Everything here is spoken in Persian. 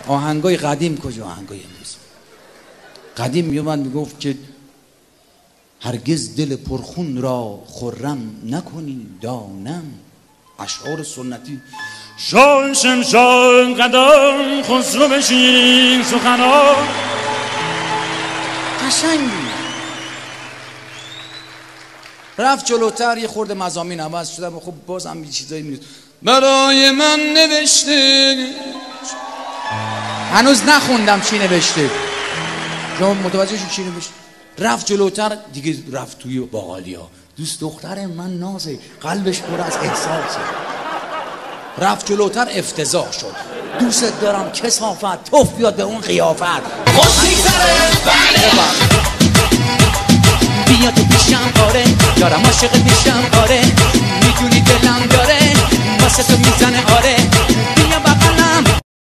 آهنگای قدیم کجا آهنگای امروز؟ قدیم میومد میگفت که هرگز دل پرخون را خرم نکنی دانم. اشعار سنتی. شان شمشان قدم خسرو بشین سخنان قشنگ. رفت جلوتر یه خورده مضامین عوض شده، خب بازم یه چیزایی میاد. برای من نوشته، هنوز نخوندم چی نوشته، شما متوجه شو چی نوشته. رفت جلوتر دیگه، رفت توی باقالیا. دوست دختر من نازه، قلبش پر از احساسه. رفت جلوتر افتضاح شد. دوست دارم کثافت، توف بیاد به اون قیافت. خوش میگذره بیا تو پیشم آره، یارم عاشق پیشم آره، میدونی دلم داره واسه تو میزنه آره،